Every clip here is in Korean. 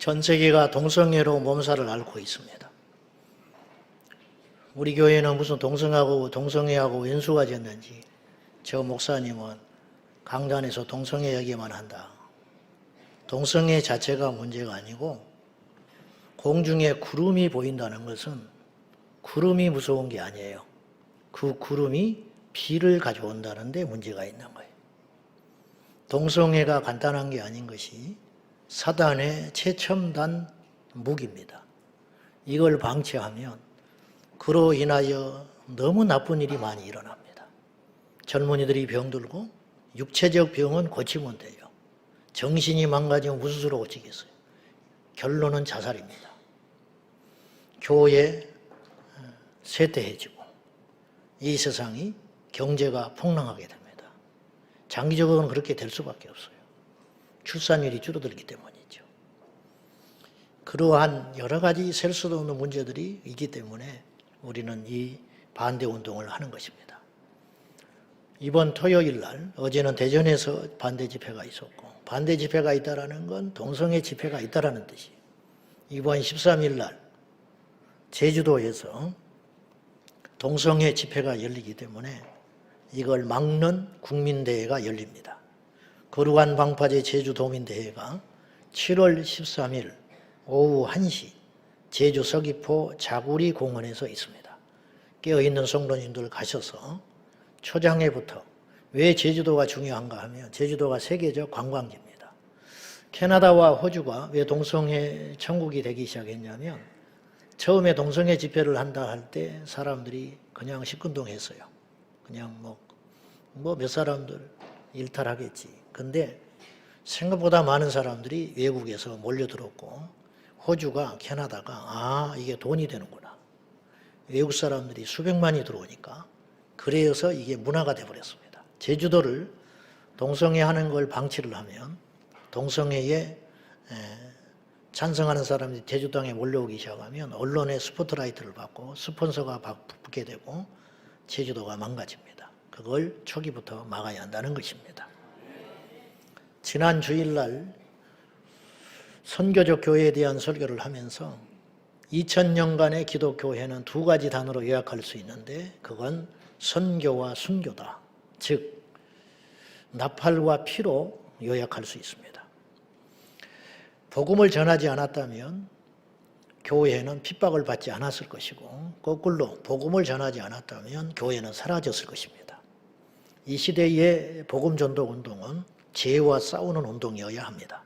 전 세계가 동성애로 몸살을 앓고 있습니다. 우리 교회는 무슨 동성애하고 왼수가 졌는지 저 목사님은 강단에서 동성애 얘기만 한다. 동성애 자체가 문제가 아니고 공중에 구름이 보인다는 것은 구름이 무서운 게 아니에요. 그 구름이 비를 가져온다는 데 문제가 있는 거예요. 동성애가 간단한 게 아닌 것이 사단의 최첨단 무기입니다. 이걸 방치하면 그로 인하여 너무 나쁜 일이 많이 일어납니다. 젊은이들이 병들고 육체적 병은 고치면 돼요. 정신이 망가지면 무슨 수로 고치겠어요? 결론은 자살입니다. 교회 쇠퇴해지고 이 세상이 경제가 폭락하게 됩니다. 장기적으로는 그렇게 될 수밖에 없어요. 출산율이 줄어들기 때문이죠. 그러한 여러 가지 셀 수도 없는 문제들이 있기 때문에 우리는 이 반대운동을 하는 것입니다. 이번 토요일 날, 어제는 대전에서 반대 집회가 있었고, 반대 집회가 있다는 건 동성애 집회가 있다는 뜻이에요. 이번 13일 날 제주도에서 동성애 집회가 열리기 때문에 이걸 막는 국민대회가 열립니다. 거룩한 방파제 제주도민대회가 7월 13일 오후 1시 제주 서귀포 자구리 공원에서 있습니다. 깨어있는 성도님들 가셔서 초장에부터 왜 제주도가 중요한가 하면 제주도가 세계적 관광지입니다. 캐나다와 호주가 왜 동성애 천국이 되기 시작했냐면 처음에 동성애 집회를 한다 할 때 사람들이 그냥 시큰둥했어요. 그냥 뭐 몇 사람들 일탈하겠지. 근데 생각보다 많은 사람들이 외국에서 몰려들었고 호주가 캐나다가 이게 돈이 되는구나. 외국 사람들이 수백만이 들어오니까 그래서 이게 문화가 돼버렸습니다. 제주도를 동성애 하는 걸 방치를 하면 동성애에 찬성하는 사람들이 제주 땅에 몰려오기 시작하면 언론의 스포트라이트를 받고 스폰서가 붙게 되고 제주도가 망가집니다. 그걸 초기부터 막아야 한다는 것입니다. 지난 주일날 선교적 교회에 대한 설교를 하면서 2000년간의 기독교회는 두 가지 단어로 요약할 수 있는데 그건 선교와 순교다. 즉 나팔과 피로 요약할 수 있습니다. 복음을 전하지 않았다면 교회는 핍박을 받지 않았을 것이고 거꾸로 복음을 전하지 않았다면 교회는 사라졌을 것입니다. 이 시대의 복음 전도 운동은 죄와 싸우는 운동이어야 합니다.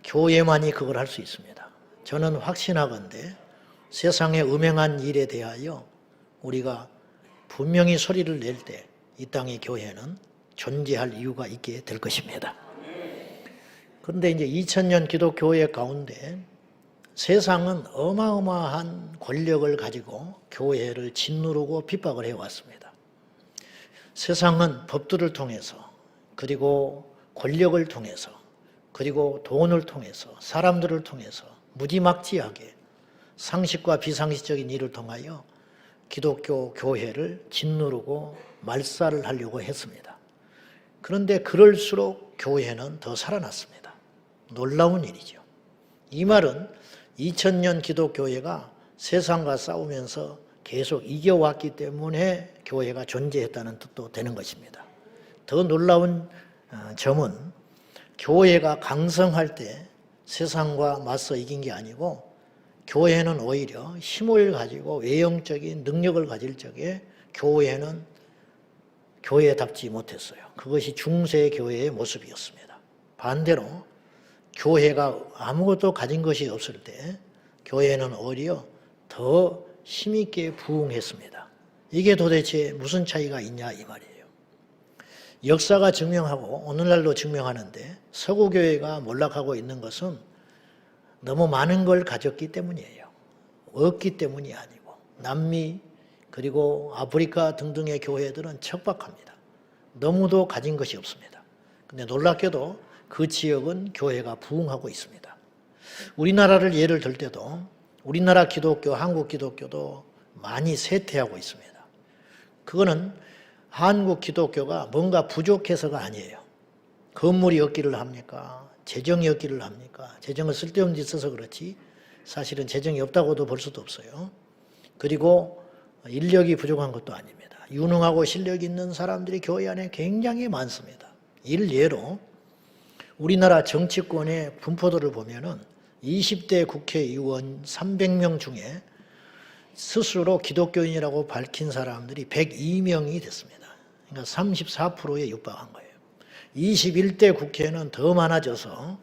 교회만이 그걸 할 수 있습니다. 저는 확신하건대 세상의 음행한 일에 대하여 우리가 분명히 소리를 낼 때 이 땅의 교회는 존재할 이유가 있게 될 것입니다. 그런데 이제 2000년 기독교회 가운데 세상은 어마어마한 권력을 가지고 교회를 짓누르고 핍박을 해왔습니다. 세상은 법들을 통해서 그리고 권력을 통해서 그리고 돈을 통해서 사람들을 통해서 무지막지하게 상식과 비상식적인 일을 통하여 기독교 교회를 짓누르고 말살을 하려고 했습니다. 그런데 그럴수록 교회는 더 살아났습니다. 놀라운 일이죠. 이 말은 2000년 기독교회가 세상과 싸우면서 계속 이겨왔기 때문에 교회가 존재했다는 뜻도 되는 것입니다. 더 놀라운 점은 교회가 강성할 때 세상과 맞서 이긴 게 아니고 교회는 오히려 힘을 가지고 외형적인 능력을 가질 적에 교회는 교회답지 못했어요. 그것이 중세 교회의 모습이었습니다. 반대로 교회가 아무것도 가진 것이 없을 때 교회는 오히려 더 힘있게 부흥했습니다. 이게 도대체 무슨 차이가 있냐 이 말이에요. 역사가 증명하고 오늘날도 증명하는데 서구교회가 몰락하고 있는 것은 너무 많은 걸 가졌기 때문이에요. 없기 때문이 아니고 남미 그리고 아프리카 등등의 교회들은 척박합니다. 너무도 가진 것이 없습니다. 근데 놀랍게도 그 지역은 교회가 부흥하고 있습니다. 우리나라를 예를 들 때도 우리나라 기독교, 한국 기독교도 많이 쇠퇴하고 있습니다. 그거는 한국 기독교가 뭔가 부족해서가 아니에요. 건물이 없기를 합니까? 재정이 없기를 합니까? 재정을 쓸데없는 데 있어서 그렇지 사실은 재정이 없다고도 볼 수도 없어요. 그리고 인력이 부족한 것도 아닙니다. 유능하고 실력 있는 사람들이 교회 안에 굉장히 많습니다. 일례로 우리나라 정치권의 분포도를 보면은 20대 국회의원 300명 중에 스스로 기독교인이라고 밝힌 사람들이 102명이 됐습니다. 그러니까 34%에 육박한 거예요. 21대 국회는 더 많아져서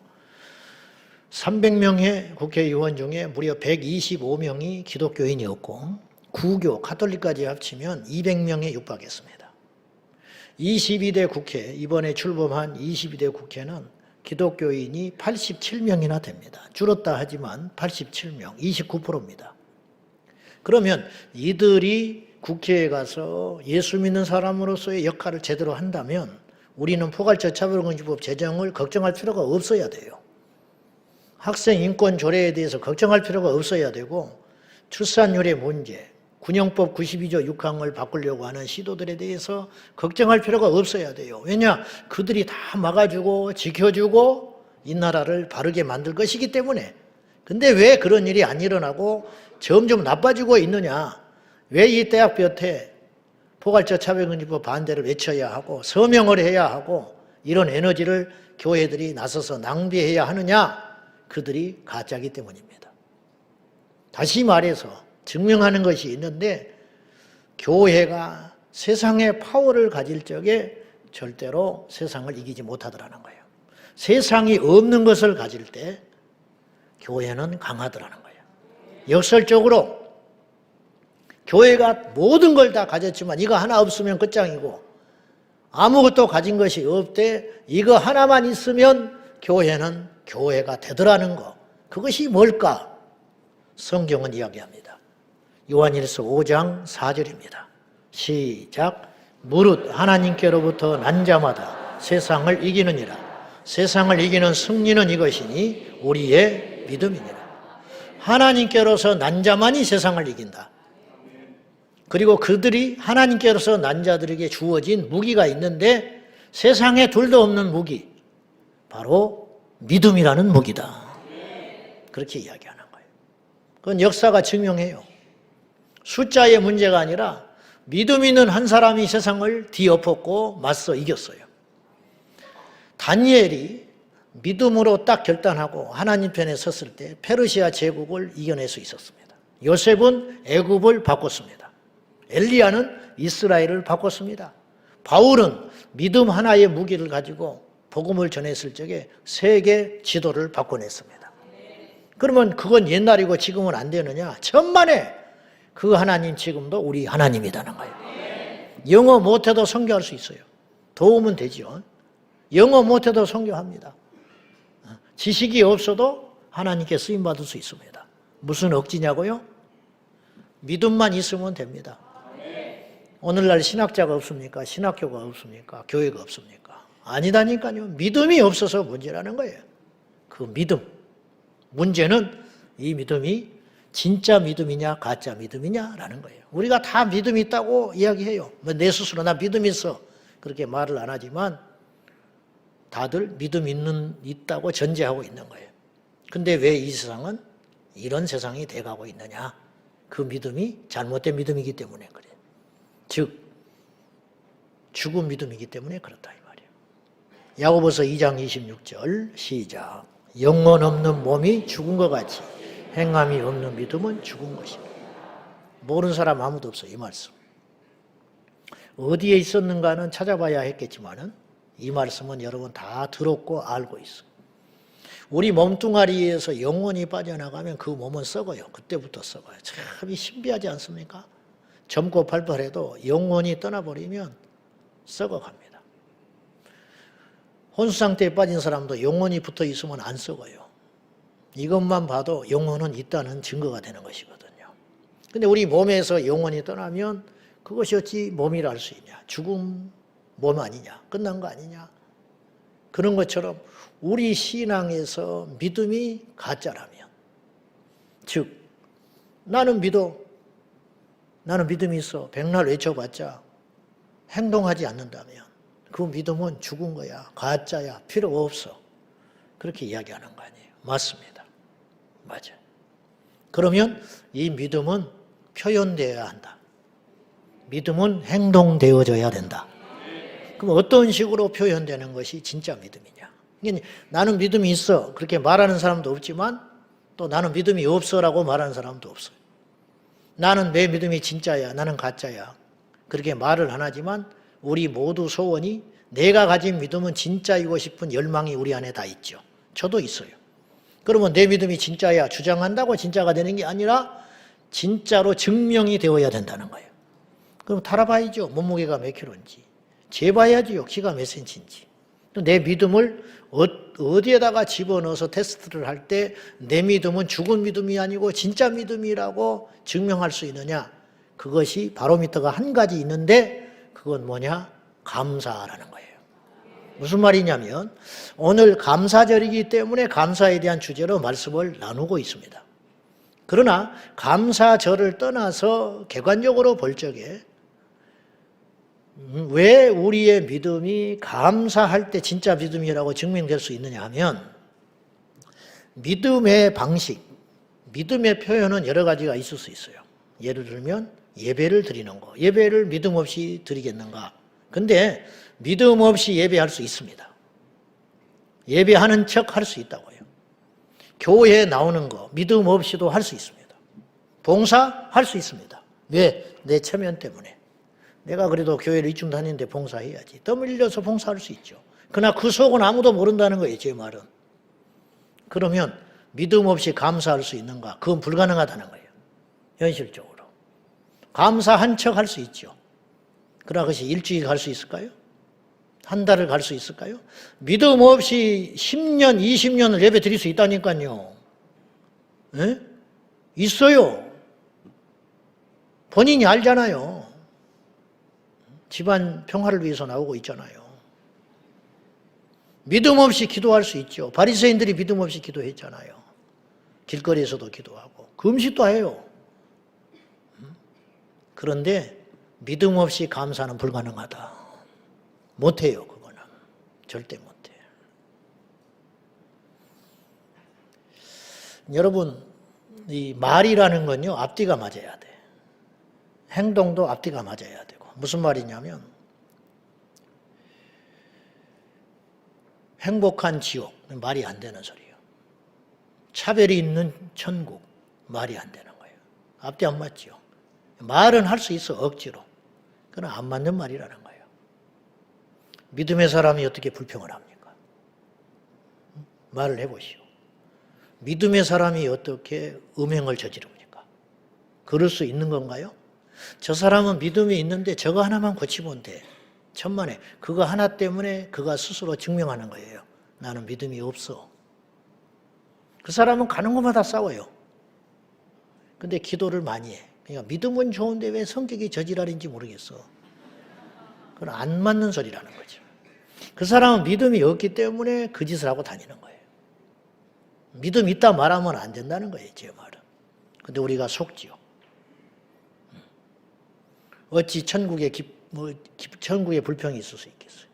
300명의 국회의원 중에 무려 125명이 기독교인이었고 구교, 카톨릭까지 합치면 200명에 육박했습니다. 22대 국회, 이번에 출범한 22대 국회는 기독교인이 87명이나 됩니다. 줄었다 하지만 87명, 29%입니다. 그러면 이들이 국회에 가서 예수 믿는 사람으로서의 역할을 제대로 한다면 우리는 포괄적 차별금지법 제정을 걱정할 필요가 없어야 돼요. 학생 인권 조례에 대해서 걱정할 필요가 없어야 되고 출산율의 문제, 군형법 92조 6항을 바꾸려고 하는 시도들에 대해서 걱정할 필요가 없어야 돼요. 왜냐? 그들이 다 막아주고 지켜주고 이 나라를 바르게 만들 것이기 때문에. 근데 왜 그런 일이 안 일어나고 점점 나빠지고 있느냐? 왜 이 대학교 때 포괄적 차별금지법 반대를 외쳐야 하고 서명을 해야 하고 이런 에너지를 교회들이 나서서 낭비해야 하느냐? 그들이 가짜이기 때문입니다. 다시 말해서 증명하는 것이 있는데 교회가 세상의 파워를 가질 적에 절대로 세상을 이기지 못하더라는 거예요. 세상이 없는 것을 가질 때 교회는 강하더라는 거예요. 역설적으로 교회가 모든 걸 다 가졌지만 이거 하나 없으면 끝장이고 아무것도 가진 것이 없대 이거 하나만 있으면 교회는 교회가 되더라는 거. 그것이 뭘까? 성경은 이야기합니다. 요한일서 5장 4절입니다. 시작. 무릇 하나님께로부터 난 자마다 세상을 이기느니라. 세상을 이기는 승리는 이것이니 우리의 믿음이니라. 하나님께로서 난 자만이 세상을 이긴다. 그리고 그들이 하나님께로서 난 자들에게 주어진 무기가 있는데 세상에 둘도 없는 무기, 바로 믿음이라는 무기다. 그렇게 이야기하는 거예요. 그건 역사가 증명해요. 숫자의 문제가 아니라 믿음 있는 한 사람이 세상을 뒤엎었고 맞서 이겼어요. 다니엘이 믿음으로 딱 결단하고 하나님 편에 섰을 때 페르시아 제국을 이겨낼 수 있었습니다. 요셉은 애굽을 바꿨습니다. 엘리야는 이스라엘을 바꿨습니다. 바울은 믿음 하나의 무기를 가지고 복음을 전했을 적에 세계 지도를 바꿔냈습니다. 그러면 그건 옛날이고 지금은 안 되느냐? 천만에 그 하나님 지금도 우리 하나님이라는 거예요. 영어 못해도 선교할 수 있어요. 도움은 되죠. 영어 못해도 선교합니다. 지식이 없어도 하나님께 쓰임받을 수 있습니다. 무슨 억지냐고요? 믿음만 있으면 됩니다. 오늘날 신학자가 없습니까? 신학교가 없습니까? 교회가 없습니까? 아니다니까요. 믿음이 없어서 문제라는 거예요. 그 믿음. 문제는 이 믿음이 진짜 믿음이냐 가짜 믿음이냐라는 거예요. 우리가 다 믿음이 있다고 이야기해요. 내 스스로 나 믿음 있어. 그렇게 말을 안 하지만 다들 믿음 있다고 전제하고 있는 거예요. 근데 왜 이 세상은 이런 세상이 돼가고 있느냐? 그 믿음이 잘못된 믿음이기 때문에 그래요. 즉 죽은 믿음이기 때문에 그렇다 이 말이에요. 야고보서 2장 26절 시작. 영혼 없는 몸이 죽은 것 같이 행함이 없는 믿음은 죽은 것이다. 모르는 사람 아무도 없어요. 이 말씀. 어디에 있었는가는 찾아봐야 했겠지만은 이 말씀은 여러분 다 들었고 알고 있어요. 우리 몸뚱아리에서 영혼이 빠져나가면 그 몸은 썩어요. 그때부터 썩어요. 참 신비하지 않습니까? 젊고 팔팔해도 영혼이 떠나버리면 썩어갑니다. 혼수 상태에 빠진 사람도 영혼이 붙어 있으면 안 썩어요. 이것만 봐도 영혼은 있다는 증거가 되는 것이거든요. 근데 우리 몸에서 영혼이 떠나면 그것이 어찌 몸이라 할 수 있냐? 죽음 몸 아니냐? 끝난 거 아니냐? 그런 것처럼 우리 신앙에서 믿음이 가짜라면, 즉 나는 믿어, 나는 믿음이 있어, 백날 외쳐봤자 행동하지 않는다면 그 믿음은 죽은 거야, 가짜야, 필요 없어. 그렇게 이야기하는 거 아니에요. 맞습니다. 맞아요. 그러면 이 믿음은 표현되어야 한다. 믿음은 행동되어져야 된다. 그럼 어떤 식으로 표현되는 것이 진짜 믿음이냐? 그러니까 나는 믿음이 있어. 그렇게 말하는 사람도 없지만 또 나는 믿음이 없어라고 말하는 사람도 없어요. 나는 내 믿음이 진짜야. 나는 가짜야. 그렇게 말을 안 하지만 우리 모두 소원이 내가 가진 믿음은 진짜이고 싶은 열망이 우리 안에 다 있죠. 저도 있어요. 그러면 내 믿음이 진짜야 주장한다고 진짜가 되는 게 아니라 진짜로 증명이 되어야 된다는 거예요. 그럼 달아봐야죠. 몸무게가 몇 킬로인지. 재봐야지요. 키가 몇 센치인지. 또 내 믿음을 어디에다가 집어넣어서 테스트를 할 때 내 믿음은 죽은 믿음이 아니고 진짜 믿음이라고 증명할 수 있느냐. 그것이 바로미터가 한 가지 있는데 그건 뭐냐? 감사라는 거예요. 무슨 말이냐면 오늘 감사절이기 때문에 감사에 대한 주제로 말씀을 나누고 있습니다. 그러나 감사절을 떠나서 객관적으로 볼 적에 왜 우리의 믿음이 감사할 때 진짜 믿음이라고 증명될 수 있느냐 하면 믿음의 방식, 믿음의 표현은 여러 가지가 있을 수 있어요. 예를 들면 예배를 드리는 거. 예배를 믿음 없이 드리겠는가? 근데 믿음 없이 예배할 수 있습니다. 예배하는 척 할 수 있다고요. 교회에 나오는 거 믿음 없이도 할 수 있습니다. 봉사할 수 있습니다. 왜? 내 체면 때문에. 내가 그래도 교회를 이쯤 다니는데 봉사해야지. 땀 흘려서 봉사할 수 있죠. 그러나 그 속은 아무도 모른다는 거예요. 제 말은. 그러면 믿음 없이 감사할 수 있는가? 그건 불가능하다는 거예요. 현실적으로. 감사한 척 할 수 있죠. 그러나 그것이 일주일 갈 수 있을까요? 한 달을 갈 수 있을까요? 믿음 없이 10년, 20년을 예배 드릴 수 있다니까요. 에? 있어요. 본인이 알잖아요. 집안 평화를 위해서 나오고 있잖아요. 믿음 없이 기도할 수 있죠. 바리새인들이 믿음 없이 기도했잖아요. 길거리에서도 기도하고 금식도 해요. 그런데 믿음 없이 감사는 불가능하다. 못해요, 그거는. 절대 못해요. 여러분, 이 말이라는 건요, 앞뒤가 맞아야 돼. 행동도 앞뒤가 맞아야 되고. 무슨 말이냐면, 행복한 지옥, 말이 안 되는 소리예요. 차별이 있는 천국, 말이 안 되는 거예요. 앞뒤 안 맞죠. 말은 할 수 있어, 억지로. 그러나 안 맞는 말이라는 거예요. 믿음의 사람이 어떻게 불평을 합니까? 말을 해보시오. 믿음의 사람이 어떻게 음행을 저지릅니까? 그럴 수 있는 건가요? 저 사람은 믿음이 있는데 저거 하나만 고치면 돼. 천만에. 그거 하나 때문에 그가 스스로 증명하는 거예요. 나는 믿음이 없어. 그 사람은 가는 곳마다 싸워요. 근데 기도를 많이 해. 그러니까 믿음은 좋은데 왜 성격이 저지랄인지 모르겠어. 그건 안 맞는 소리라는 거죠. 그 사람은 믿음이 없기 때문에 그 짓을 하고 다니는 거예요. 믿음 있다 말하면 안 된다는 거예요, 제 말은. 근데 우리가 속지요. 어찌 천국에 천국에 불평이 있을 수 있겠어요?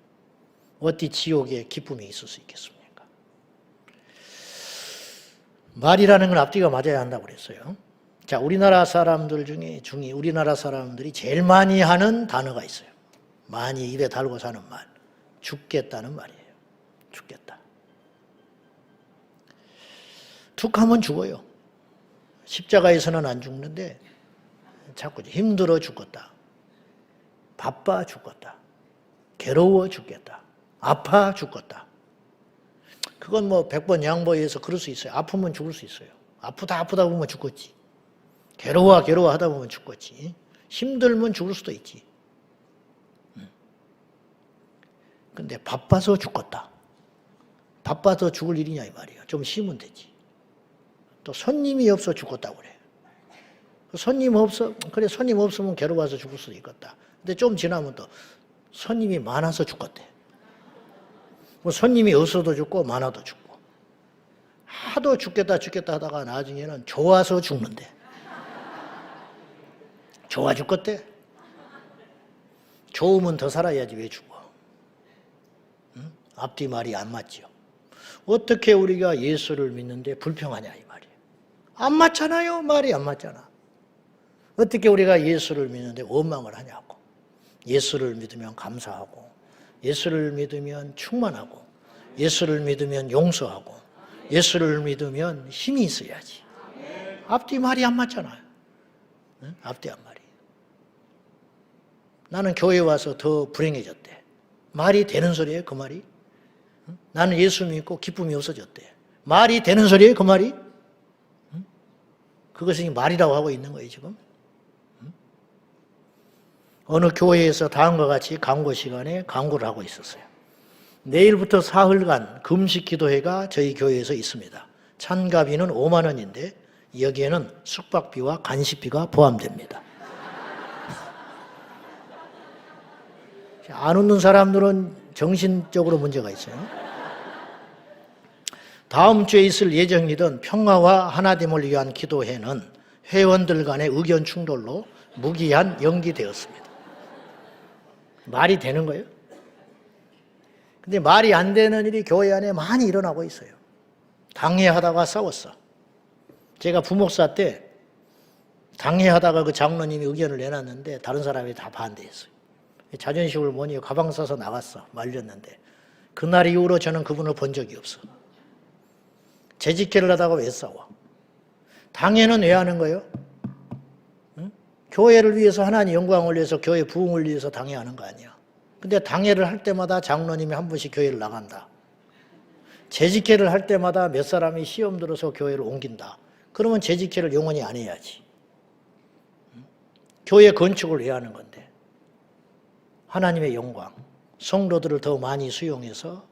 어찌 지옥에 기쁨이 있을 수 있겠습니까? 말이라는 건 앞뒤가 맞아야 한다고 그랬어요. 자, 우리나라 사람들 중에 우리나라 사람들이 제일 많이 하는 단어가 있어요. 많이 입에 달고 사는 말. 죽겠다는 말이에요. 죽겠다. 툭 하면 죽어요. 십자가에서는 안 죽는데 자꾸 힘들어 죽겠다. 바빠 죽겠다. 괴로워 죽겠다. 아파 죽겠다. 그건 뭐 100번 양보해서 그럴 수 있어요. 아프면 죽을 수 있어요. 아프다 보면 죽겠지. 괴로워 하다 보면 죽겠지. 힘들면 죽을 수도 있지. 근데 바빠서 죽겠다. 바빠서 죽을 일이냐 이 말이에요. 좀 쉬면 되지. 또 손님이 없어 죽겠다고 그래. 손님 없으면 괴로워서 죽을 수도 있겠다. 근데 좀 지나면 또 손님이 많아서 죽겠대. 뭐 손님이 없어도 죽고 많아도 죽고. 하도 죽겠다 하다가 나중에는 좋아서 죽는데. 좋아 죽겠대. 좋으면 더 살아야지 왜 죽어. 응? 앞뒤 말이 안 맞죠. 어떻게 우리가 예수를 믿는데 불평하냐 이 말이에요. 안 맞잖아요. 말이 안 맞잖아. 어떻게 우리가 예수를 믿는데 원망을 하냐고. 예수를 믿으면 감사하고, 예수를 믿으면 충만하고, 예수를 믿으면 용서하고, 예수를 믿으면 힘이 있어야지. 앞뒤 말이 안 맞잖아요. 응? 앞뒤 안 말이. 나는 교회 와서 더 불행해졌대. 말이 되는 소리예요, 그 말이? 응? 나는 예수 믿고 기쁨이 없어졌대. 말이 되는 소리예요, 그 말이? 응? 그것이 말이라고 하고 있는 거예요, 지금. 응? 어느 교회에서 다음과 같이 광고 시간에 광고를 하고 있었어요. 내일부터 사흘간 금식 기도회가 저희 교회에서 있습니다. 참가비는 5만 원인데 여기에는 숙박비와 간식비가 포함됩니다. 안 웃는 사람들은 정신적으로 문제가 있어요. 다음 주에 있을 예정이던 평화와 하나됨을 위한 기도회는 회원들 간의 의견 충돌로 무기한 연기되었습니다. 말이 되는 거예요? 근데 말이 안 되는 일이 교회 안에 많이 일어나고 있어요. 당회하다가 싸웠어. 제가 부목사 때 당회하다가 그 장로님이 의견을 내놨는데 다른 사람이 다 반대했어요. 자존심을 뭐니 가방 싸서 나갔어. 말렸는데 그날 이후로 저는 그분을 본 적이 없어. 재직회를 하다가 왜 싸워? 당회는 왜 하는 거예요? 응? 교회를 위해서 하나님 영광을 위해서 교회 부흥을 위해서 당회하는 거 아니야. 근데 당회를 할 때마다 장로님이 한 번씩 교회를 나간다. 재직회를 할 때마다 몇 사람이 시험 들어서 교회를 옮긴다. 그러면 재직회를 영원히 안 해야지. 교회 건축을 왜 하는 건데? 하나님의 영광, 성도들을 더 많이 수용해서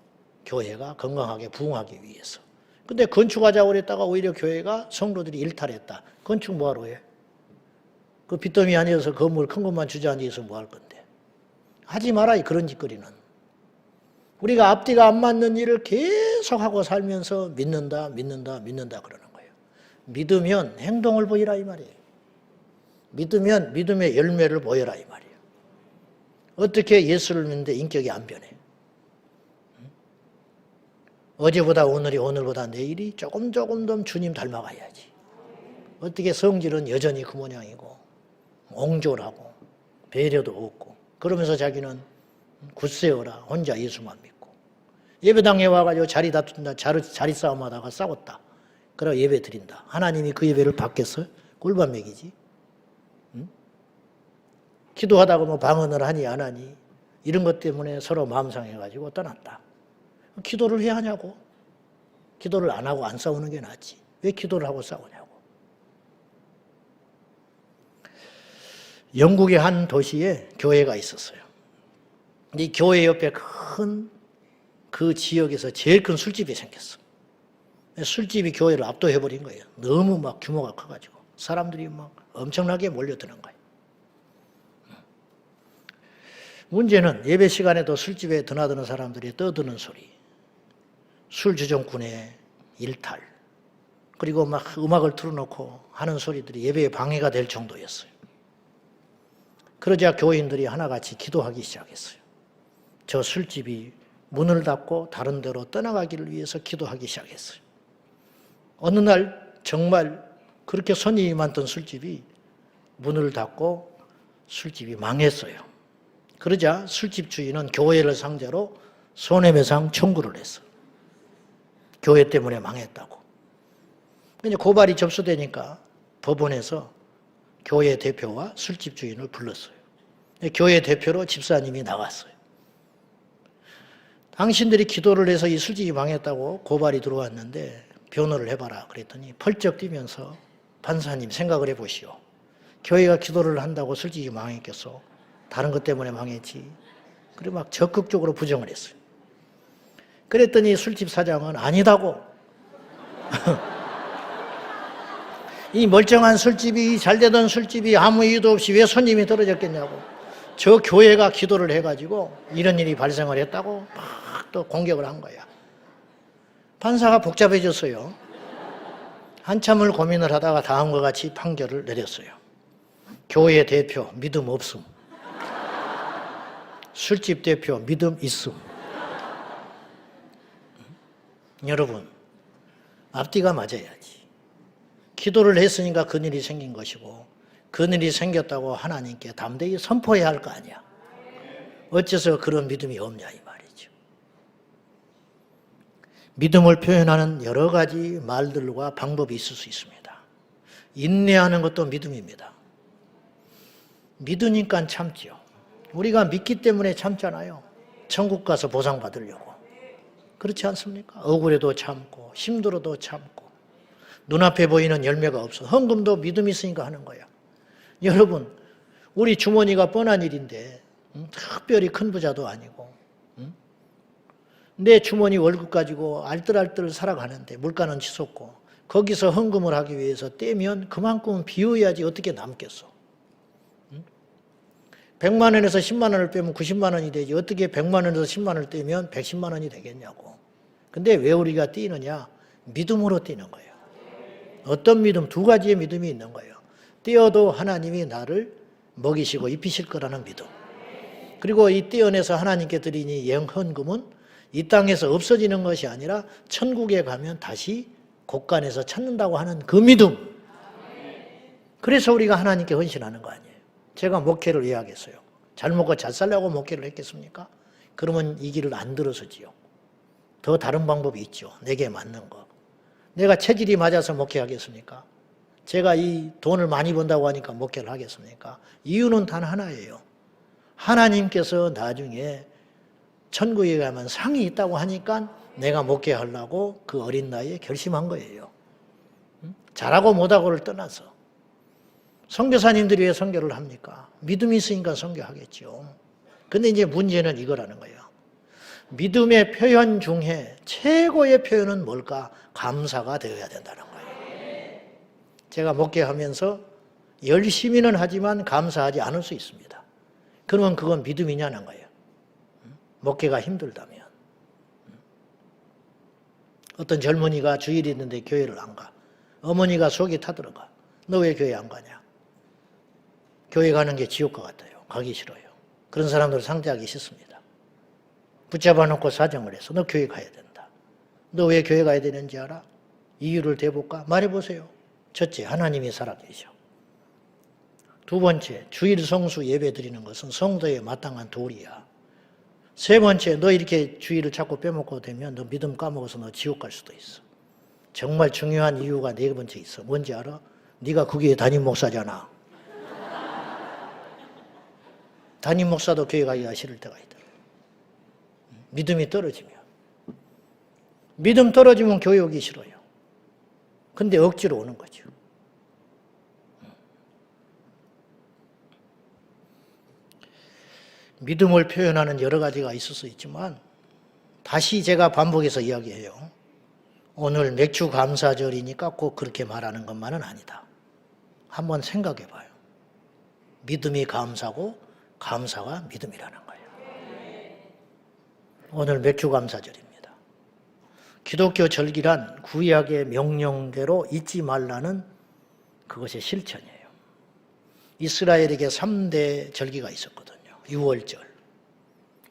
교회가 건강하게 부흥하기 위해서. 근데 건축하자고 그랬다가 오히려 교회가 성도들이 일탈했다. 건축 뭐하러 해? 그 빚더미 아니어서 건물 큰 것만 주저앉아서 뭐 할 건데. 하지 마라, 그런 짓거리는. 우리가 앞뒤가 안 맞는 일을 계속하고 살면서 믿는다 그러는 거예요. 믿으면 행동을 보이라 이 말이에요. 믿으면 믿음의 열매를 보여라 이 말이에요. 어떻게 예수를 믿는데 인격이 안 변해? 어제보다 오늘이, 오늘보다 내일이 조금 더 주님 닮아가야지. 어떻게 성질은 여전히 그 모양이고 옹졸하고 배려도 없고 그러면서 자기는 굳세어라 혼자 예수만 믿고 예배당에 와가지고 자리 다툰다 자리 싸움하다가 싸웠다. 그러고 예배 드린다. 하나님이 그 예배를 받겠어요? 꿀밤 먹이지. 응? 기도하다가 뭐 방언을 하니 안 하니 이런 것 때문에 서로 마음 상해가지고 떠났다. 기도를 해야 하냐고. 기도를 안 하고 안 싸우는 게 낫지. 왜 기도를 하고 싸우냐고. 영국의 한 도시에 교회가 있었어요. 이 교회 옆에 큰 그 지역에서 제일 큰 술집이 생겼어. 술집이 교회를 압도해버린 거예요. 너무 막 규모가 커가지고 사람들이 막 엄청나게 몰려드는 거예요. 문제는 예배 시간에도 술집에 드나드는 사람들이 떠드는 소리, 술주정꾼의 일탈, 그리고 막 음악을 틀어놓고 하는 소리들이 예배에 방해가 될 정도였어요. 그러자 교인들이 하나같이 기도하기 시작했어요. 저 술집이 문을 닫고 다른 데로 떠나가기를 위해서 기도하기 시작했어요. 어느 날 정말 그렇게 손님이 많던 술집이 문을 닫고 술집이 망했어요. 그러자 술집 주인은 교회를 상대로 손해배상 청구를 했어요. 교회 때문에 망했다고. 근데 고발이 접수되니까 법원에서 교회 대표와 술집 주인을 불렀어요. 교회 대표로 집사님이 나갔어요. 당신들이 기도를 해서 이 술집이 망했다고 고발이 들어왔는데 변호를 해봐라 그랬더니 펄쩍 뛰면서 판사님 생각을 해보시오. 교회가 기도를 한다고 술집이 망했겠어. 다른 것 때문에 망했지. 그리고 막 적극적으로 부정을 했어요. 그랬더니 술집 사장은 아니다고. 이 멀쩡한 술집이, 잘되던 술집이 아무 이유도 없이 왜 손님이 떨어졌겠냐고. 저 교회가 기도를 해가지고 이런 일이 발생을 했다고 막 또 공격을 한 거야. 판사가 복잡해졌어요. 한참을 고민을 하다가 다음과 같이 판결을 내렸어요. 교회 대표 믿음 없음. 술집 대표 믿음 있음. 여러분, 앞뒤가 맞아야지. 기도를 했으니까 그일이 생긴 것이고 그일이 생겼다고 하나님께 담대히 선포해야 할 거 아니야. 어째서 그런 믿음이 없냐 이 말이죠. 믿음을 표현하는 여러 가지 말들과 방법이 있을 수 있습니다. 인내하는 것도 믿음입니다. 믿으니까 참지요. 우리가 믿기 때문에 참잖아요. 천국 가서 보상 받으려고. 그렇지 않습니까? 억울해도 참고 힘들어도 참고 눈앞에 보이는 열매가 없어. 헌금도 믿음이 있으니까 하는 거야. 여러분, 우리 주머니가 뻔한 일인데 특별히 큰 부자도 아니고 내 주머니 월급 가지고 알뜰알뜰 살아가는데 물가는 치솟고 거기서 헌금을 하기 위해서 떼면 그만큼은 비워야지 어떻게 남겠어. 100만 원에서 10만 원을 빼면 90만 원이 되지 어떻게 100만 원에서 10만 원을 떼면 110만 원이 되겠냐고. 근데 왜 우리가 떼느냐? 믿음으로 떼는 거예요. 어떤 믿음? 두 가지의 믿음이 있는 거예요. 떼어도 하나님이 나를 먹이시고 입히실 거라는 믿음. 그리고 이 떼어내서 하나님께 드리니 헌금은 이 땅에서 없어지는 것이 아니라 천국에 가면 다시 곳간에서 찾는다고 하는 그 믿음. 그래서 우리가 하나님께 헌신하는 거 아니에요. 제가 목회를 왜 하겠어요? 잘 먹고 잘 살려고 목회를 했겠습니까? 그러면 이 길을 안 들어서지요. 더 다른 방법이 있죠. 내게 맞는 거. 내가 체질이 맞아서 목회하겠습니까? 제가 이 돈을 많이 번다고 하니까 목회를 하겠습니까? 이유는 단 하나예요. 하나님께서 나중에 천국에 가면 상이 있다고 하니까 내가 목회하려고 그 어린 나이에 결심한 거예요. 잘하고 못하고를 떠나서. 선교사님들이 왜 선교를 합니까? 믿음이 있으니까 선교하겠죠. 근데 이제 문제는 이거라는 거예요. 믿음의 표현 중에 최고의 표현은 뭘까? 감사가 되어야 된다는 거예요. 제가 목회하면서 열심히는 하지만 감사하지 않을 수 있습니다. 그러면 그건 믿음이냐는 거예요. 목회가 힘들다면. 어떤 젊은이가 주일이 있는데 교회를 안 가. 어머니가 속이 타들어가. 너 왜 교회 안 가냐? 교회 가는 게 지옥과 같아요. 가기 싫어요. 그런 사람들을 상대하기 싫습니다. 붙잡아 놓고 사정을 해서 너 교회 가야 된다. 너 왜 교회 가야 되는지 알아? 이유를 대볼까? 말해보세요. 첫째, 하나님이 살아계셔. 두 번째, 주일 성수 예배 드리는 것은 성도에 마땅한 도리야. 세 번째, 너 이렇게 주일을 자꾸 빼먹고 되면 너 믿음 까먹어서 너 지옥 갈 수도 있어. 정말 중요한 이유가 네 번째 있어. 뭔지 알아? 네가 그 교회 담임 목사잖아. 담임 목사도 교회 가기가 싫을 때가 있다. 믿음이 떨어지면. 믿음 떨어지면 교회 오기 싫어요. 근데 억지로 오는 거죠. 믿음을 표현하는 여러 가지가 있을 수 있지만 다시 제가 반복해서 이야기해요. 오늘 맥주 감사절이니까 꼭 그렇게 말하는 것만은 아니다. 한번 생각해 봐요. 믿음이 감사고 감사가 믿음이라는 거예요. 오늘 맥주 감사절입니다. 기독교 절기란 구약의 명령대로 잊지 말라는 그것의 실천이에요. 이스라엘에게 3대 절기가 있었거든요. 유월절,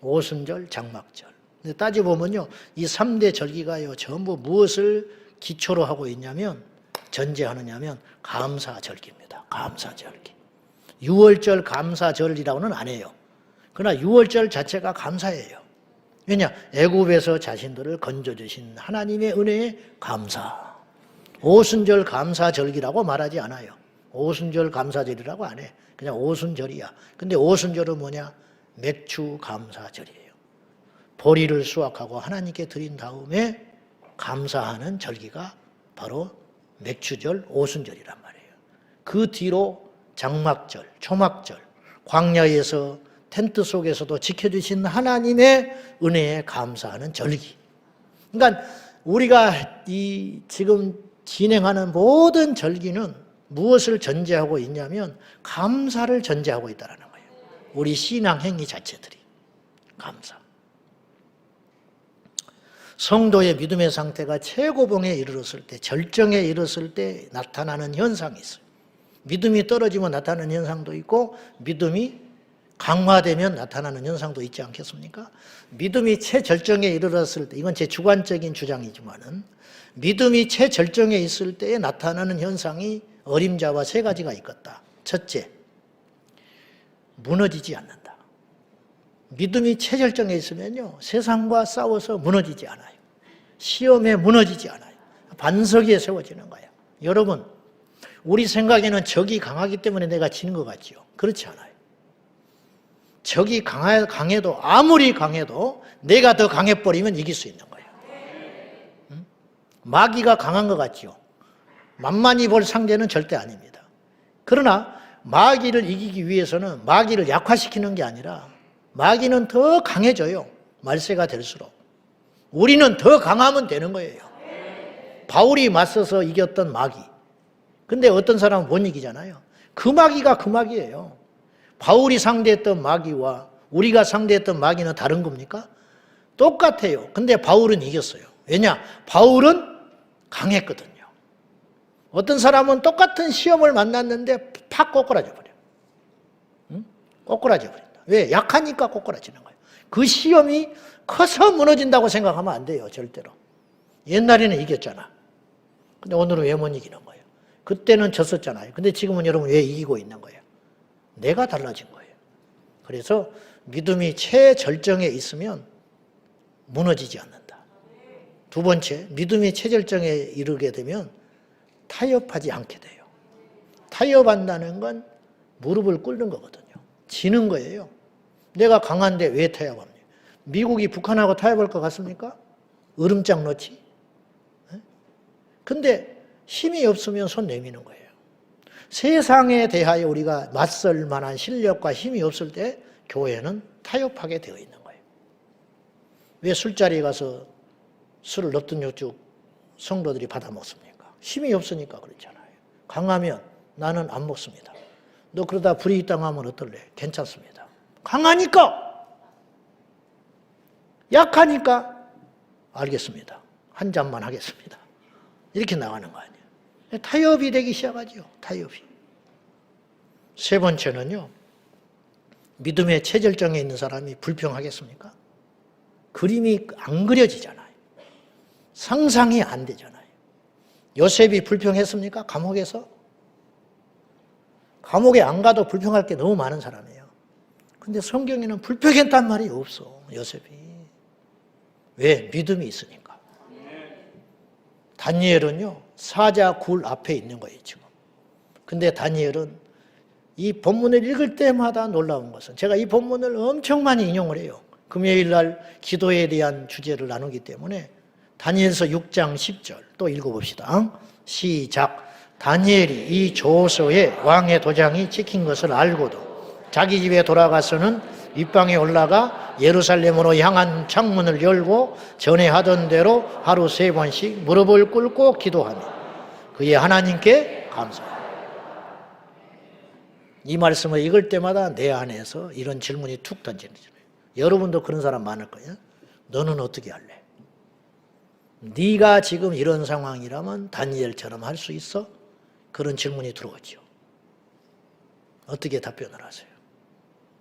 오순절, 장막절. 근데 따져보면요, 이 3대 절기가요, 전부 무엇을 기초로 하고 있냐면, 전제하느냐면, 감사절기입니다. 감사절기. 유월절 감사절이라고는 안 해요. 그러나 유월절 자체가 감사예요. 왜냐? 애굽에서 자신들을 건져주신 하나님의 은혜에 감사. 오순절 감사절기라고 말하지 않아요. 오순절 감사절이라고 안 해. 그냥 오순절이야. 근데 오순절은 뭐냐? 맥주 감사절이에요. 보리를 수확하고 하나님께 드린 다음에 감사하는 절기가 바로 맥주절, 오순절이란 말이에요. 그 뒤로 장막절, 초막절, 광야에서 텐트 속에서도 지켜주신 하나님의 은혜에 감사하는 절기. 그러니까 우리가 이 지금 진행하는 모든 절기는 무엇을 전제하고 있냐면 감사를 전제하고 있다는 거예요. 우리 신앙 행위 자체들이. 감사. 성도의 믿음의 상태가 최고봉에 이르렀을 때, 절정에 이르렀을 때 나타나는 현상이 있어요. 믿음이 떨어지면 나타나는 현상도 있고 믿음이 강화되면 나타나는 현상도 있지 않겠습니까? 믿음이 최절정에 이르렀을 때, 이건 제 주관적인 주장이지만은 믿음이 최절정에 있을 때에 나타나는 현상이 어림자와 세 가지가 있겠다. 첫째, 무너지지 않는다. 믿음이 최절정에 있으면요, 세상과 싸워서 무너지지 않아요. 시험에 무너지지 않아요. 반석 위에 세워지는 거예요. 여러분, 우리 생각에는 적이 강하기 때문에 내가 지는 것 같지요? 그렇지 않아요. 적이 강해도, 아무리 강해도 내가 더 강해버리면 이길 수 있는 거예요. 응? 마귀가 강한 것 같지요? 만만히 볼 상대는 절대 아닙니다. 그러나 마귀를 이기기 위해서는 마귀를 약화시키는 게 아니라 마귀는 더 강해져요. 말세가 될수록. 우리는 더 강하면 되는 거예요. 바울이 맞서서 이겼던 마귀. 근데 어떤 사람은 못 이기잖아요. 그 마귀가 그 마귀예요. 바울이 상대했던 마귀와 우리가 상대했던 마귀는 다른 겁니까? 똑같아요. 근데 바울은 이겼어요. 왜냐? 바울은 강했거든요. 어떤 사람은 똑같은 시험을 만났는데 팍 꼬꾸라져 버려. 응? 꼬꾸라져 버린다. 왜? 약하니까 꼬꾸라지는 거예요. 그 시험이 커서 무너진다고 생각하면 안 돼요. 절대로. 옛날에는 이겼잖아. 근데 오늘은 왜 못 이기는 거예요? 그때는 졌었잖아요. 근데 지금은 여러분 왜 이기고 있는 거예요? 내가 달라진 거예요. 그래서 믿음이 최절정에 있으면 무너지지 않는다. 두 번째, 믿음이 최절정에 이르게 되면 타협하지 않게 돼요. 타협한다는 건 무릎을 꿇는 거거든요. 지는 거예요. 내가 강한데 왜 타협합니까? 미국이 북한하고 타협할 것 같습니까? 으름장 놓지? 근데 힘이 없으면 손 내미는 거예요. 세상에 대하여 우리가 맞설 만한 실력과 힘이 없을 때 교회는 타협하게 되어 있는 거예요. 왜 술자리에 가서 술을 넙죽넙죽 성도들이 받아 먹습니까? 힘이 없으니까 그렇잖아요. 강하면 나는 안 먹습니다. 너 그러다 불이익 당하면 어떨래? 괜찮습니다. 강하니까! 약하니까 알겠습니다. 한 잔만 하겠습니다. 이렇게 나가는 거 아니에요. 타협이 되기 시작하죠. 타협이. 세 번째는요. 믿음의 최절정에 있는 사람이 불평하겠습니까? 그림이 안 그려지잖아요. 상상이 안 되잖아요. 요셉이 불평했습니까? 감옥에서? 감옥에 안 가도 불평할 게 너무 많은 사람이에요. 근데 성경에는 불평했단 말이 없어. 요셉이. 왜? 믿음이 있으니까. 다니엘은요. 사자 굴 앞에 있는 거예요, 지금. 근데 다니엘은 이 본문을 읽을 때마다 놀라운 것은 제가 이 본문을 엄청 많이 인용을 해요. 금요일 날 기도에 대한 주제를 나누기 때문에 다니엘서 6장 10절 또 읽어봅시다. 시작. 다니엘이 이 조서에 왕의 도장이 찍힌 것을 알고도 자기 집에 돌아가서는 윗방에 올라가 예루살렘으로 향한 창문을 열고 전에 하던 대로 하루 3번씩 무릎을 꿇고 기도하며 그의 하나님께 감사합니다. 이 말씀을 읽을 때마다 내 안에서 이런 질문이 툭 던지는 거예요. 여러분도 그런 사람 많을 거예요. 너는 어떻게 할래? 네가 지금 이런 상황이라면 다니엘처럼 할 수 있어? 그런 질문이 들어오죠. 어떻게 답변을 하세요?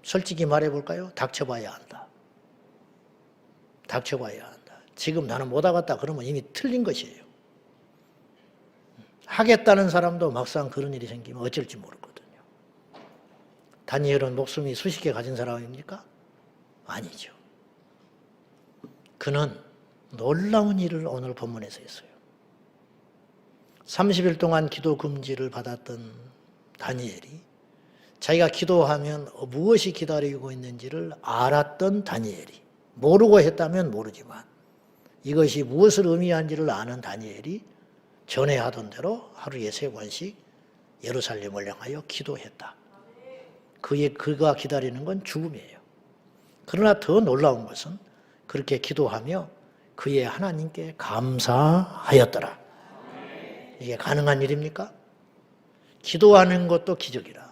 솔직히 말해볼까요? 닥쳐봐야 한다. 닥쳐봐야 한다. 지금 나는 못하겠다 그러면 이미 틀린 것이에요. 하겠다는 사람도 막상 그런 일이 생기면 어쩔지 모르거든요. 다니엘은 목숨이 수십 개 가진 사람입니까? 아니죠. 그는 놀라운 일을 오늘 본문에서 했어요. 30일 동안 기도 금지를 받았던 다니엘이 자기가 기도하면 무엇이 기다리고 있는지를 알았던 다니엘이, 모르고 했다면 모르지만 이것이 무엇을 의미하는지를 아는 다니엘이 전에 하던 대로 하루에 3번씩 예루살렘을 향하여 기도했다. 그가 기다리는 건 죽음이에요. 그러나 더 놀라운 것은 그렇게 기도하며 그의 하나님께 감사하였더라. 이게 가능한 일입니까? 기도하는 것도 기적이라.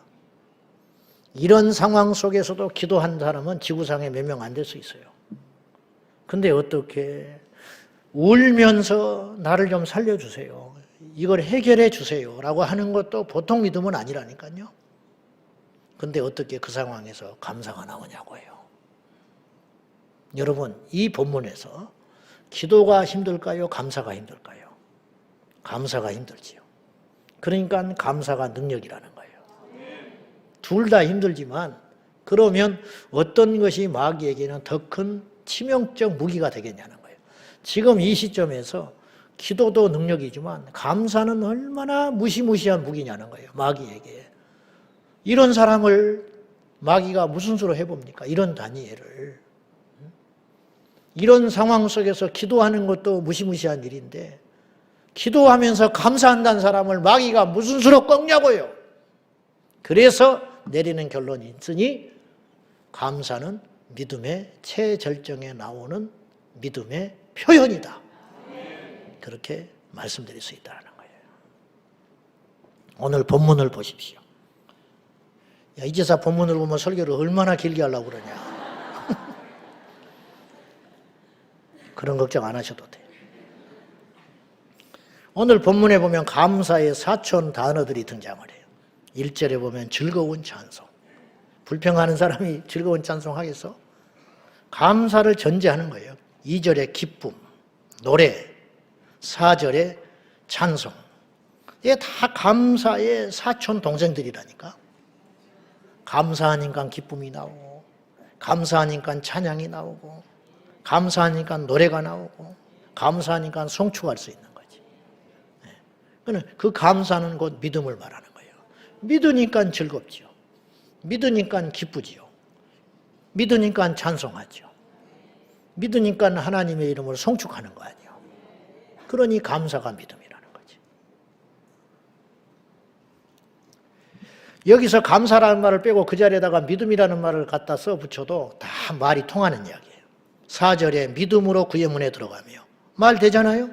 이런 상황 속에서도 기도한 사람은 지구상에 몇 명 안 될 수 있어요. 근데 어떻게 울면서 나를 좀 살려주세요. 이걸 해결해 주세요. 라고 하는 것도 보통 믿음은 아니라니까요. 근데 어떻게 그 상황에서 감사가 나오냐고요. 여러분, 이 본문에서 기도가 힘들까요? 감사가 힘들까요? 감사가 힘들지요. 그러니까 감사가 능력이라는 거예요. 둘 다 힘들지만 그러면 어떤 것이 마귀에게는 더 큰 치명적 무기가 되겠냐는 거예요. 지금 이 시점에서 기도도 능력이지만 감사는 얼마나 무시무시한 무기냐는 거예요. 마귀에게. 이런 사람을 마귀가 무슨 수로 해봅니까? 이런 다니엘을. 이런 상황 속에서 기도하는 것도 무시무시한 일인데 기도하면서 감사한다는 사람을 마귀가 무슨 수로 꺾냐고요. 그래서 내리는 결론이 있으니 감사는 믿음의 최절정에 나오는 믿음의 표현이다. 그렇게 말씀드릴 수 있다는 거예요. 오늘 본문을 보십시오. 야, 이제서 본문을 보면 설교를 얼마나 길게 하려고 그러냐. 그런 걱정 안 하셔도 돼요. 오늘 본문에 보면 감사의 사촌 단어들이 등장을 해요. 1절에 보면 즐거운 찬송. 불평하는 사람이 즐거운 찬송 하겠어? 감사를 전제하는 거예요. 2절에 기쁨, 노래, 4절에 찬송. 이게 다 감사의 사촌 동생들이라니까. 감사하니까 기쁨이 나오고, 감사하니까 찬양이 나오고, 감사하니까 노래가 나오고, 감사하니까 송축할 수 있는 거지. 그 감사는 곧 믿음을 말하는 거예요. 믿으니까 즐겁지요. 믿으니까 기쁘지요. 믿으니까 찬송하죠. 믿으니까 하나님의 이름을 송축하는 거 아니에요. 그러니 감사가 믿음이라는 거지. 여기서 감사라는 말을 빼고 그 자리에다가 믿음이라는 말을 갖다 써 붙여도 다 말이 통하는 이야기예요. 4절에 믿음으로 그의 문에 들어가며 말 되잖아요.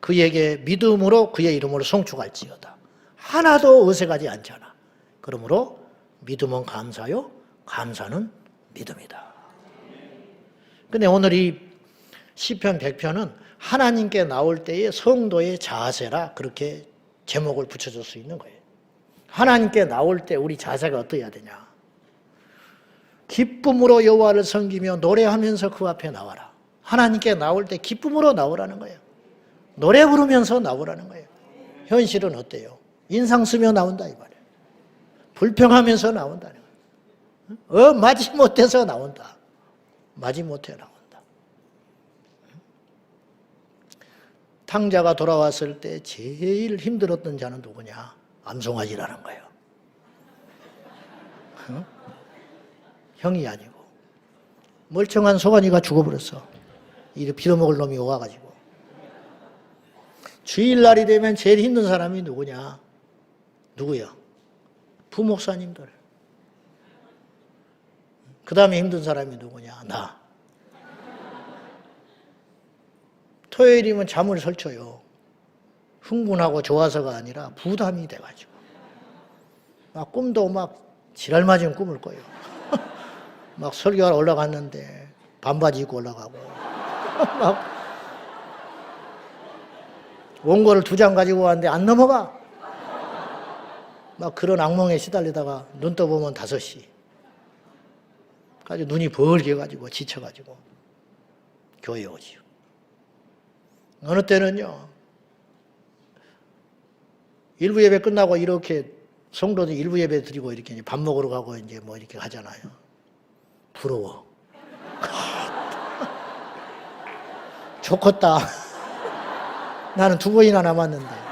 그에게 믿음으로 그의 이름을 송축할지어다. 하나도 어색하지 않잖아. 그러므로 믿음은 감사요, 감사는 믿음이다. 근데 오늘 이 시편 100편은 하나님께 나올 때의 성도의 자세라 그렇게 제목을 붙여줄 수 있는 거예요. 하나님께 나올 때 우리 자세가 어떠해야 되냐? 기쁨으로 여호와를 섬기며 노래하면서 그 앞에 나와라. 하나님께 나올 때 기쁨으로 나오라는 거예요. 노래 부르면서 나오라는 거예요. 현실은 어때요? 인상 쓰며 나온다 이 말이에요. 불평하면서 나온다는 거예요. 마지못해서 나온다. 마지못해 나온다. 탕자가 돌아왔을 때 제일 힘들었던 자는 누구냐? 암송아지라는 거예요. 형이 아니고 멀쩡한 소관이가 죽어버렸어. 이래 빌어먹을 놈이 와가지고. 주일날이 되면 제일 힘든 사람이 누구냐? 누구야? 부목사님들. 그 다음에 힘든 사람이 누구냐? 나. 토요일이면 잠을 설쳐요. 흥분하고 좋아서가 아니라 부담이 돼가지고. 막 꿈도 막 지랄 맞은 꿈을 꿔요. 막 설교하러 올라갔는데 반바지 입고 올라가고. 막 원고를 2장 가지고 왔는데 안 넘어가. 막 그런 악몽에 시달리다가 눈 떠보면 5시. 가지고 눈이 벌게 가지고 지쳐가지고 교회에 오지요. 어느 때는요. 일부 예배 끝나고 이렇게 성도들 일부 예배 드리고 이렇게 밥 먹으러 가고 이제 뭐 이렇게 하잖아요. 부러워. 좋겠다. 나는 2번이나 남았는데.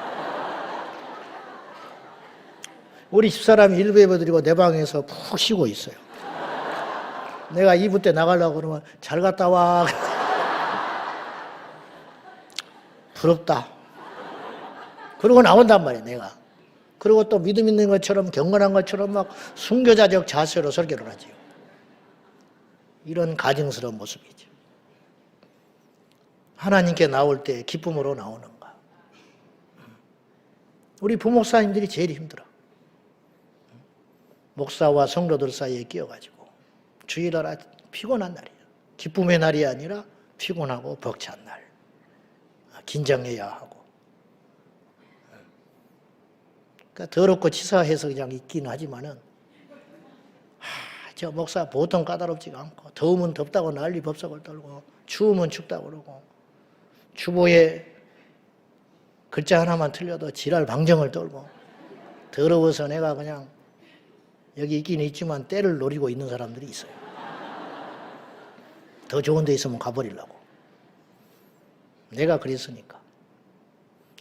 우리 집사람이 일부 예배 드리고 내 방에서 푹 쉬고 있어요. 내가 2부 때 나가려고 그러면 잘 갔다 와. 부럽다. 그러고 나온단 말이에요, 내가. 그리고 또 믿음 있는 것처럼 경건한 것처럼 막 순교자적 자세로 설교를 하지요. 이런 가증스러운 모습이죠. 하나님께 나올 때 기쁨으로 나오는가. 우리 부목사님들이 제일 힘들어. 목사와 성도들 사이에 끼어가지고 주일날 피곤한 날이에요. 기쁨의 날이 아니라 피곤하고 벅찬 날. 긴장해야 하고. 그러니까 더럽고 치사해서 그냥 있긴 하지만은 저 목사 보통 까다롭지가 않고 더우면 덥다고 난리 법석을 떨고 추우면 춥다고 그러고 주보에 글자 하나만 틀려도 지랄 방정을 떨고 더러워서 내가 그냥 여기 있긴 있지만 때를 노리고 있는 사람들이 있어요. 더 좋은 데 있으면 가버리려고. 내가 그랬으니까.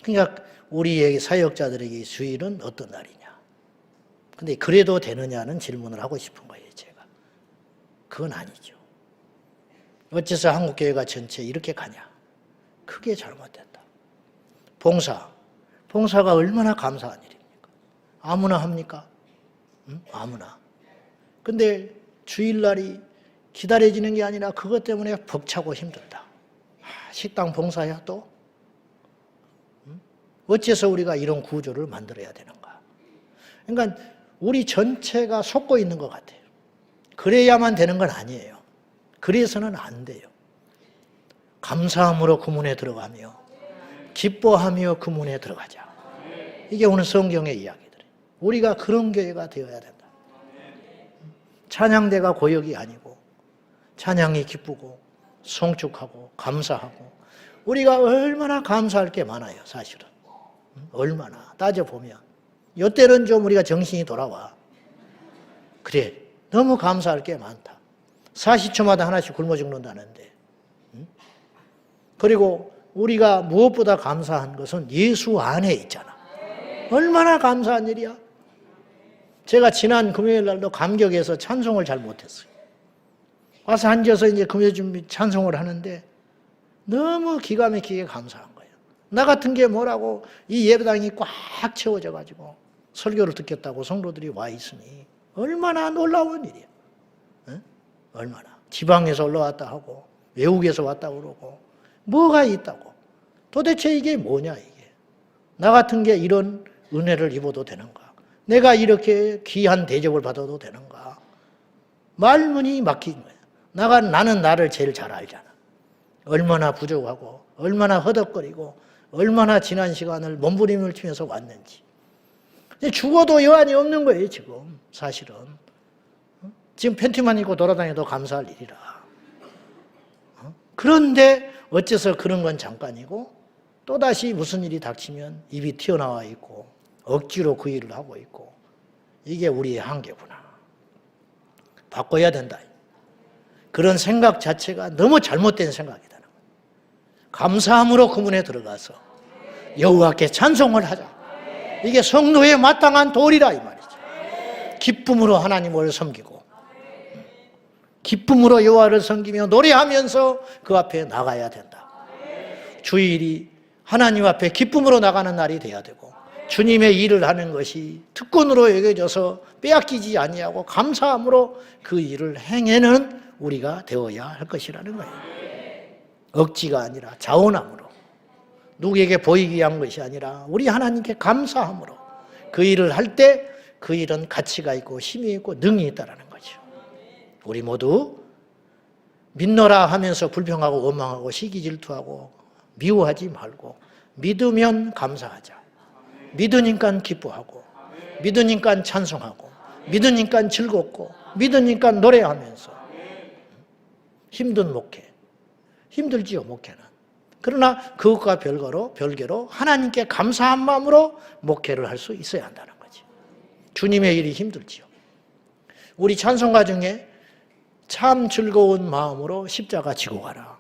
그러니까 우리에게 사역자들에게 주일은 어떤 날이냐. 근데 그래도 되느냐는 질문을 하고 싶은 거예요, 제가. 그건 아니죠. 어째서 한국교회가 전체 이렇게 가냐. 크게 잘못됐다. 봉사가 얼마나 감사한 일입니까? 아무나 합니까? 응? 아무나. 근데 주일날이 기다려지는 게 아니라 그것 때문에 벅차고 힘들다. 식당 봉사야 또? 응? 어째서 우리가 이런 구조를 만들어야 되는가? 그러니까 우리 전체가 속고 있는 것 같아요. 그래야만 되는 건 아니에요. 그래서는 안 돼요. 감사함으로 그 문에 들어가며 기뻐하며 그 문에 들어가자. 이게 오늘 성경의 이야기들이에요. 우리가 그런 교회가 되어야 된다. 찬양대가 고역이 아니고 찬양이 기쁘고 송축하고 감사하고 우리가 얼마나 감사할 게 많아요, 사실은. 얼마나 따져보면 이때는 좀 우리가 정신이 돌아와. 그래, 너무 감사할 게 많다. 40초마다 하나씩 굶어 죽는다는데. 그리고 우리가 무엇보다 감사한 것은 예수 안에 있잖아. 얼마나 감사한 일이야. 제가 지난 금요일 날도 감격해서 찬송을 잘 못했어요. 와서 앉아서 이제 금요 준비 찬송을 하는데 너무 기가 막히게 감사한 거예요. 나 같은 게 뭐라고 이 예배당이 꽉 채워져 가지고 설교를 듣겠다고 성도들이 와 있으니 얼마나 놀라운 일이야. 응? 얼마나. 지방에서 올라왔다 하고 외국에서 왔다 그러고 뭐가 있다고. 도대체 이게 뭐냐 이게. 나 같은 게 이런 은혜를 입어도 되는가. 내가 이렇게 귀한 대접을 받아도 되는가. 말문이 막힌 거야. 나는 나를 제일 잘 알잖아. 얼마나 부족하고 얼마나 허덕거리고 얼마나 지난 시간을 몸부림을 치면서 왔는지. 죽어도 여한이 없는 거예요 지금 사실은. 지금 팬티만 입고 돌아다녀도 감사할 일이라. 그런데 어째서 그런 건 잠깐이고 또다시 무슨 일이 닥치면 입이 튀어나와 있고 억지로 그 일을 하고 있고 이게 우리의 한계구나. 바꿔야 된다. 그런 생각 자체가 너무 잘못된 생각이다. 감사함으로 그 문에 들어가서 여호와께 찬송을 하자. 이게 성도의 마땅한 도리라 이 말이죠. 기쁨으로 하나님을 섬기고 기쁨으로 여호와를 섬기며 노래하면서 그 앞에 나가야 된다. 주일이 하나님 앞에 기쁨으로 나가는 날이 돼야 되고 주님의 일을 하는 것이 특권으로 여겨져서 빼앗기지 아니하고 감사함으로 그 일을 행해는 우리가 되어야 할 것이라는 거예요. 억지가 아니라 자원함으로 누구에게 보이기 위한 것이 아니라 우리 하나님께 감사함으로 그 일을 할 때 그 일은 가치가 있고 힘이 있고 능이 있다는 거죠. 우리 모두 믿노라 하면서 불평하고 원망하고 시기 질투하고 미워하지 말고 믿으면 감사하자. 믿으니까 기뻐하고 믿으니까 찬송하고 믿으니까 즐겁고 믿으니까 노래하면서 힘든 목회. 힘들지요 목회는. 그러나 그것과 별개로 하나님께 감사한 마음으로 목회를 할 수 있어야 한다는 거지. 주님의 일이 힘들지요. 우리 찬송가 중에 참 즐거운 마음으로 십자가 지고 가라.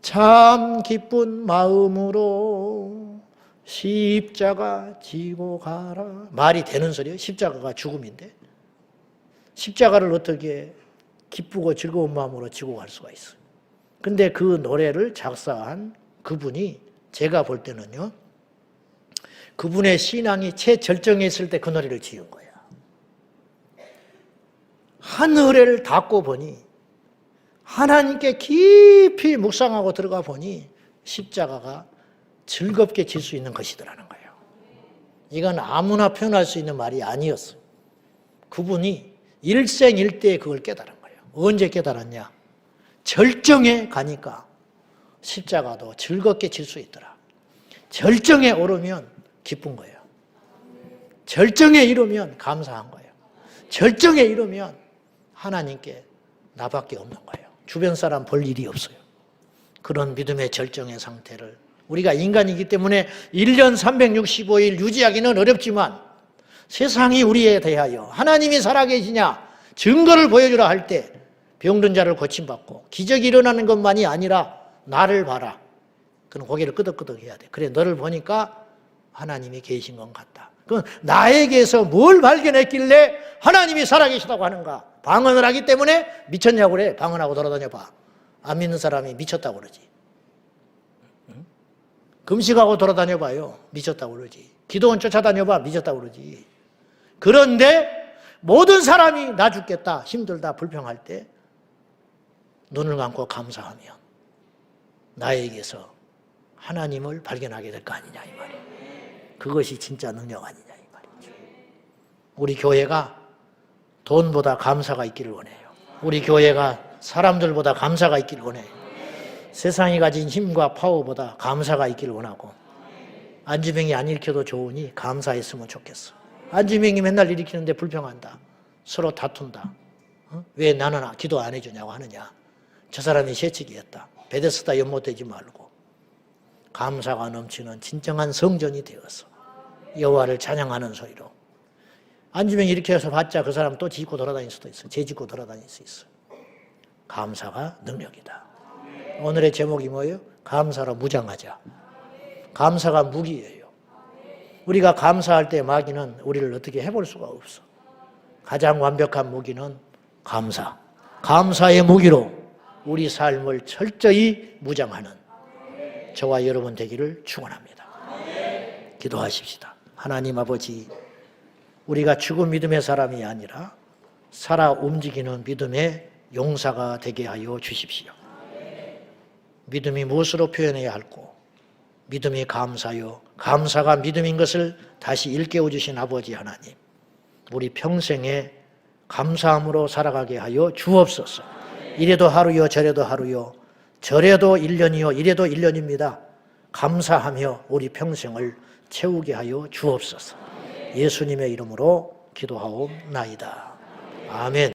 참 기쁜 마음으로 십자가 지고 가라. 말이 되는 소리예요. 십자가가 죽음인데 십자가를 어떻게 기쁘고 즐거운 마음으로 지고 갈 수가 있어요. 근데 그 노래를 작사한 그분이 제가 볼 때는요, 그분의 신앙이 최절정에 있을 때 그 노래를 지은 거야. 하늘을 닫고 보니 하나님께 깊이 묵상하고 들어가 보니 십자가가 즐겁게 질 수 있는 것이더라는 거예요. 이건 아무나 표현할 수 있는 말이 아니었어요. 그분이 일생일대에 그걸 깨달은 거예요. 언제 깨달았냐? 절정에 가니까 십자가도 즐겁게 질 수 있더라. 절정에 오르면 기쁜 거예요. 절정에 이르면 감사한 거예요. 절정에 이르면 하나님께 나밖에 없는 거예요. 주변 사람 볼 일이 없어요. 그런 믿음의 절정의 상태를 우리가 인간이기 때문에 1년 365일 유지하기는 어렵지만 세상이 우리에 대하여 하나님이 살아계시냐 증거를 보여주라 할 때 병든 자를 고침받고 기적이 일어나는 것만이 아니라 나를 봐라. 그럼 고개를 끄덕끄덕 해야 돼. 그래 너를 보니까 하나님이 계신 것 같다. 그럼 나에게서 뭘 발견했길래 하나님이 살아계시다고 하는가? 방언을 하기 때문에 미쳤냐고 그래. 방언하고 돌아다녀봐. 안 믿는 사람이 미쳤다고 그러지. 금식하고 돌아다녀봐요. 미쳤다고 그러지. 기도원 쫓아다녀봐. 미쳤다고 그러지. 그런데 모든 사람이 나 죽겠다, 힘들다, 불평할 때 눈을 감고 감사하면 나에게서 하나님을 발견하게 될 거 아니냐 이 말이에요. 그것이 진짜 능력 아니냐 이 말이죠. 우리 교회가 돈보다 감사가 있기를 원해요. 우리 교회가 사람들보다 감사가 있기를 원해요. 세상이 가진 힘과 파워보다 감사가 있기를 원하고 안지명이 안 일으켜도 좋으니 감사했으면 좋겠어. 안지명이 맨날 일으키는데 불평한다. 서로 다툰다. 왜 나는 기도 안 해주냐고 하느냐. 저 사람이 세치기했다. 베데스다 연못되지 말고 감사가 넘치는 진정한 성전이 되어서 여호와를 찬양하는 소리로 안지명이 이렇게 해서 봤자 그 사람 또 짓고 돌아다닐 수도 있어. 죄 짓고 돌아다닐 수 있어. 감사가 능력이다. 오늘의 제목이 뭐예요? 감사로 무장하자. 감사가 무기예요. 우리가 감사할 때 마귀는 우리를 어떻게 해볼 수가 없어. 가장 완벽한 무기는 감사. 감사의 무기로 우리 삶을 철저히 무장하는 저와 여러분 되기를 축원합니다. 기도하십시다. 하나님 아버지, 우리가 죽은 믿음의 사람이 아니라 살아 움직이는 믿음의 용사가 되게 하여 주십시오. 믿음이 무엇으로 표현해야 할고 믿음이 감사요, 감사가 믿음인 것을 다시 일깨워 주신 아버지 하나님, 우리 평생에 감사함으로 살아가게 하여 주옵소서. 이래도 하루요 저래도 하루요 저래도 1년이요 이래도 1년입니다. 감사하며 우리 평생을 채우게 하여 주옵소서. 예수님의 이름으로 기도하옵나이다. 아멘.